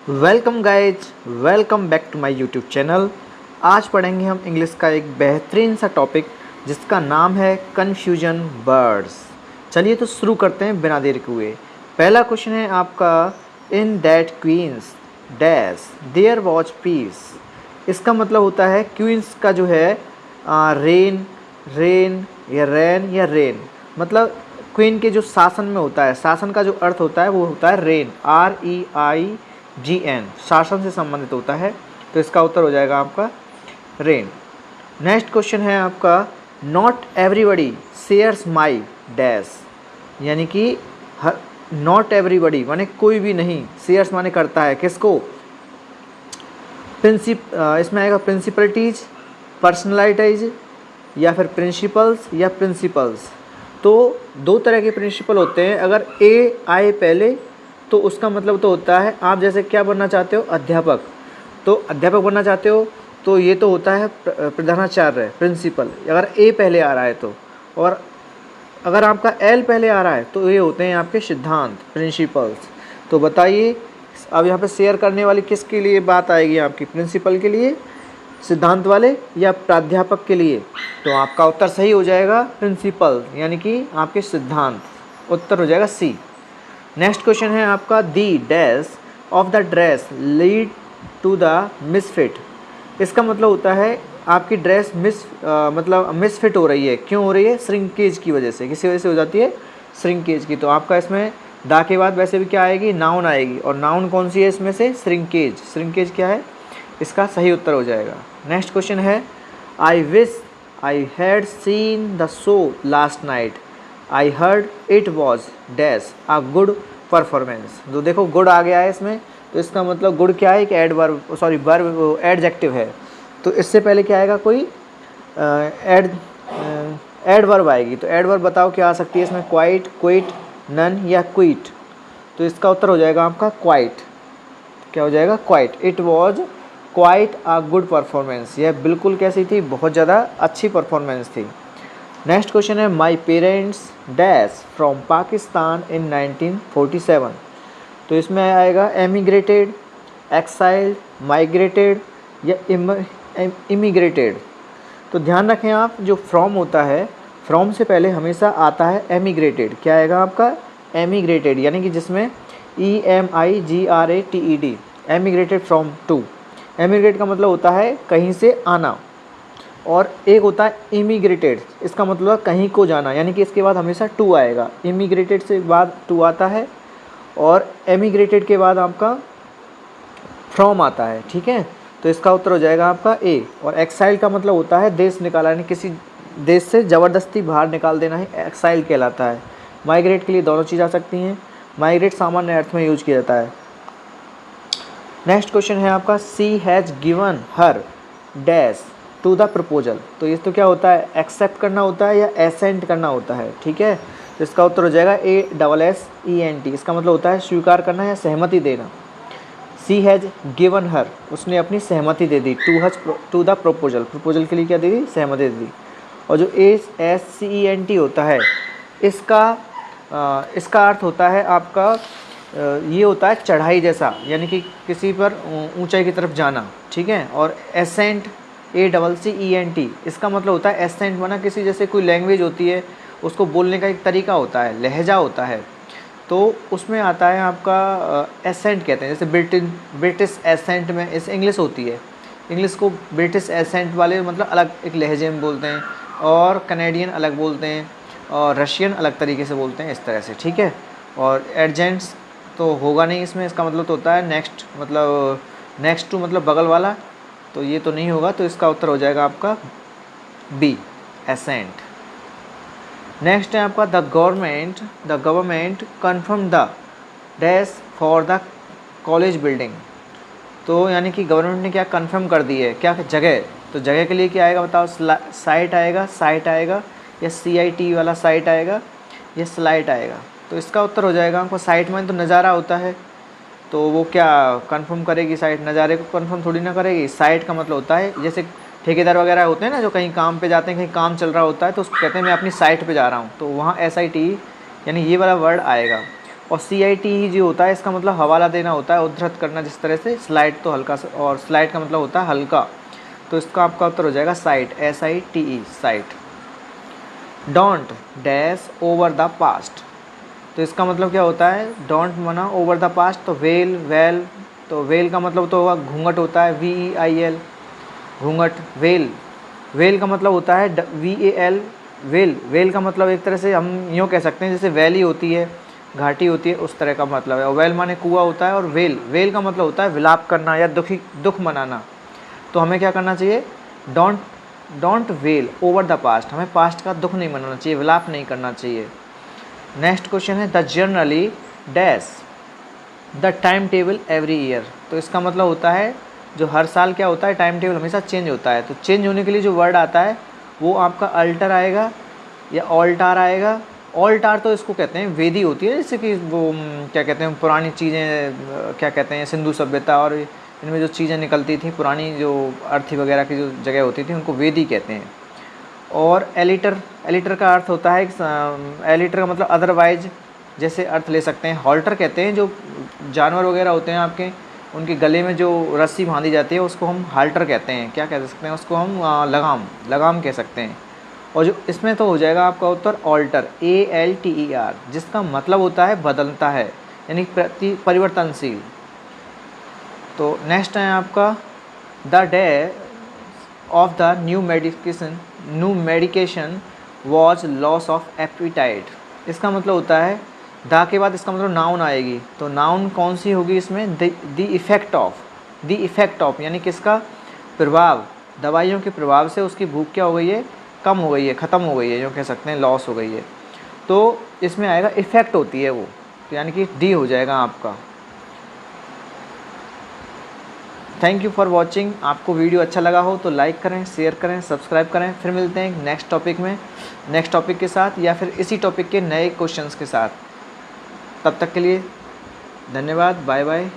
Welcome guys, welcome back to my YouTube channel. आज पढ़ेंगे हम इंग्लिश का एक बेहतरीन सा टॉपिक जिसका नाम है कन्फ्यूजन वर्ड्स। चलिए तो शुरू करते हैं बिना देर के हुए। पहला क्वेश्चन है आपका, in that queen's dash there was peace. इसका मतलब होता है क्वींस का जो है रेन, रेन या रैन या रेन, मतलब क्वीन के जो शासन में होता है, शासन का जो अर्थ होता है वो होता है रेन, REIGN, शासन से संबंधित होता है। तो इसका उत्तर हो जाएगा आपका रेन। नेक्स्ट क्वेश्चन है आपका, not everybody shares my dash, यानी कि नॉट एवरीबडी माने कोई भी नहीं, शेयर्स माने करता है किसको, इसमें आएगा प्रिंसिपलिटीज, पर्सनलाइटीज या फिर प्रिंसिपल्स या प्रिंसिपल्स। तो दो तरह के प्रिंसिपल होते हैं। अगर ए आए पहले तो उसका मतलब तो होता है आप जैसे क्या बनना चाहते हो, अध्यापक। तो अध्यापक बनना चाहते हो तो ये तो होता है प्रधानाचार्य, प्रिंसिपल, अगर ए पहले आ रहा है तो। और अगर आपका एल पहले आ रहा है तो ये होते हैं आपके सिद्धांत, प्रिंसिपल्स। तो बताइए अब यहाँ पे शेयर करने वाली किसके लिए बात आएगी, आपकी प्रिंसिपल के लिए, सिद्धांत वाले, या प्राध्यापक के लिए। तो आपका उत्तर सही हो जाएगा प्रिंसिपल, यानी कि आपके सिद्धांत। उत्तर हो जाएगा सी। नेक्स्ट क्वेश्चन है आपका, the dash of the dress lead to the misfit. इसका मतलब होता है आपकी ड्रेस मतलब मिसफिट हो रही है। क्यों हो रही है? श्रिंकेज की वजह से, किसी वजह से हो जाती है, श्रिंकेज की। तो आपका इसमें दा के बाद वैसे भी क्या आएगी, नाउन आएगी, और नाउन कौन सी है इसमें से, श्रिंकेज। श्रिंकेज क्या है, इसका सही उत्तर हो जाएगा। नेक्स्ट क्वेश्चन है, I wish I had seen the show last night, I heard it was dash a good performance. तो देखो गुड आ गया है इसमें, तो इसका मतलब गुड क्या है, कि एडवर्ब, सॉरी वर्ब, एडजेक्टिव है। तो इससे पहले क्या आएगा, कोई एडवर्ब आएगी। तो एडवर्ब बताओ क्या आ सकती है इसमें, क्वाइट, क्विट, नन या क्विट। तो इसका उत्तर हो जाएगा आपका क्वाइट। क्या हो जाएगा, quite. It was quite a good performance, यह बिल्कुल कैसी थी, बहुत ज़्यादा अच्छी परफॉर्मेंस थी। नेक्स्ट क्वेश्चन है, my parents dash from Pakistan in 1947। तो इसमें आएगा एमिग्रेटेड, एक्साइल्ड, माइग्रेटेड या इमिग्रेटेड। तो ध्यान रखें आप, जो फ्रॉम होता है, फ्रॉम से पहले हमेशा आता है एमिग्रेटेड। क्या आएगा आपका, एमिग्रेटेड, यानी कि जिसमें EMIGRATED, एमिग्रेटेड फ्रॉम टू। एमिग्रेट का मतलब होता है कहीं से आना, और एक होता है इमिग्रेटेड, इसका मतलब कहीं को जाना, यानी कि इसके बाद हमेशा टू आएगा। इमिग्रेटेड से बाद टू आता है, और एमिग्रेटेड के बाद आपका फ्रॉम आता है। ठीक है, तो इसका उत्तर हो जाएगा आपका ए। और एक्साइल का मतलब होता है देश निकाला, यानी किसी देश से ज़बरदस्ती बाहर निकाल देना ही एक्साइल कहलाता है। माइग्रेट के लिए दोनों चीज़ आ सकती हैं। माइग्रेट सामान्य अर्थ में यूज किया जाता है। नेक्स्ट क्वेश्चन है आपका, she has given her dash to the proposal. तो ये तो क्या होता है, एक्सेप्ट करना होता है या एसेंट करना होता है। ठीक है, तो इसका उत्तर हो जाएगा ASSENT। इसका मतलब होता है स्वीकार करना या सहमति देना। सी हैज़ गिवन हर, उसने अपनी सहमति दे दी, टू द प्रपोजल, प्रपोजल के लिए क्या दे दी, सहमति दे दी। और जो ASSENT होता है, इसका अर्थ होता है आपका ये होता है चढ़ाई जैसा, यानी कि किसी पर ऊंचाई की तरफ जाना। ठीक है, और एसेंट, ACCENT, इसका मतलब होता है एसेंट बना, किसी जैसे कोई लैंग्वेज होती है, उसको बोलने का एक तरीका होता है, लहजा होता है, तो उसमें आता है आपका एसेंट कहते हैं। जैसे ब्रिटिश एसेंट में इस इंग्लिश होती है, इंग्लिश को ब्रिटिश एसेंट वाले मतलब अलग एक लहजे में बोलते हैं, और कनेडियन अलग बोलते हैं, और रशियन अलग तरीके से बोलते हैं, इस तरह से। ठीक है, और एडजेंट्स तो होगा नहीं इसमें, इसका मतलब तो होता है नेक्स्ट, मतलब नेक्स्ट टू मतलब बगल वाला, तो ये तो नहीं होगा। तो इसका उत्तर हो जाएगा आपका बी, एसेंट। नेक्स्ट है आपका, the government confirm the dash for the college building. तो यानी कि गवर्नमेंट ने क्या कंफर्म कर दी है, क्या जगह। तो जगह के लिए क्या आएगा बताओ, साइट आएगा, या CIT वाला साइट आएगा, या स्लाइट आएगा। तो इसका उत्तर हो जाएगा आपको साइट में तो नज़ारा होता है, तो वो क्या कंफर्म करेगी, साइट नज़ारे को कंफर्म थोड़ी ना करेगी। साइट का मतलब होता है जैसे ठेकेदार वगैरह होते हैं ना, जो कहीं काम पे जाते हैं, कहीं काम चल रहा होता है, तो उसको कहते हैं मैं अपनी साइट पे जा रहा हूँ, तो वहाँ SIT यानी ये वाला वर्ड आएगा। और CIT जो होता है इसका मतलब हवाला देना होता है, उद्धृत करना जिस तरह से। स्लाइड तो हल्का सा, और स्लाइड का मतलब होता है हल्का, तो इसका आपका उत्तर हो जाएगा site, SITE site. Don't dash over the past, तो इसका मतलब क्या होता है, डोंट मना ओवर द पास्ट, तो वेल वेल, तो वेल का मतलब तो होगा घूंघट होता है, VEIL घूंघट। वेल, वेल का मतलब होता है VAL वेल। वेल का मतलब एक तरह से हम यूँ कह सकते हैं जैसे वैली होती है, घाटी होती है, उस तरह का मतलब है। और वेल माने कुआं होता है, और वेल, वेल का मतलब होता है विलाप करना या दुख मनाना। तो हमें क्या करना चाहिए, don't well over the past, हमें पास्ट का दुख नहीं मनाना चाहिए, विलाप नहीं करना चाहिए। नेक्स्ट क्वेश्चन है the generally dash the time table every year, तो इसका मतलब होता है जो हर साल क्या होता है, टाइम टेबल हमेशा चेंज होता है। तो चेंज होने के लिए जो वर्ड आता है वो आपका अल्टर आएगा या ऑल्टार आएगा। ऑल्टार तो इसको कहते हैं वेदी होती है, जैसे कि वो क्या कहते हैं पुरानी चीज़ें, क्या कहते हैं सिंधु सभ्यता और इनमें जो चीज़ें निकलती थी पुरानी, जो अर्थी वगैरह की जो जगह होती थी उनको वेदी कहते हैं। और एलिटर, एलिटर का अर्थ होता है, एलिटर का मतलब अदरवाइज जैसे अर्थ ले सकते हैं। हॉल्टर कहते हैं जो जानवर वगैरह होते हैं आपके, उनके गले में जो रस्सी बांधी जाती है उसको हम हाल्टर कहते हैं। क्या कह सकते हैं उसको हम, लगाम, लगाम कह सकते हैं। और जो इसमें तो हो जाएगा आपका उत्तर ऑल्टर, ALTER, जिसका मतलब होता है बदलता है, यानी परिवर्तनशील। तो नेक्स्ट है आपका the day of the new medication was loss of appetite, इसका मतलब होता है द के बाद इसका मतलब नाउन आएगी, तो नाउन कौन सी होगी इसमें, द इफ़ेक्ट ऑफ, यानी किसका, प्रभाव, दवाइयों के प्रभाव से उसकी भूख क्या हो गई है, कम हो गई है, ख़त्म हो गई है, जो कह सकते हैं लॉस हो गई है। तो इसमें आएगा इफ़ेक्ट होती है वो, तो यानी कि डी हो जाएगा आपका। Thank you for watching. आपको वीडियो अच्छा लगा हो तो लाइक करें, शेयर करें, सब्सक्राइब करें। फिर मिलते हैं नेक्स्ट टॉपिक में, नेक्स्ट टॉपिक के साथ, या फिर इसी टॉपिक के नए क्वेश्चंस के साथ। तब तक के लिए धन्यवाद, बाय बाय।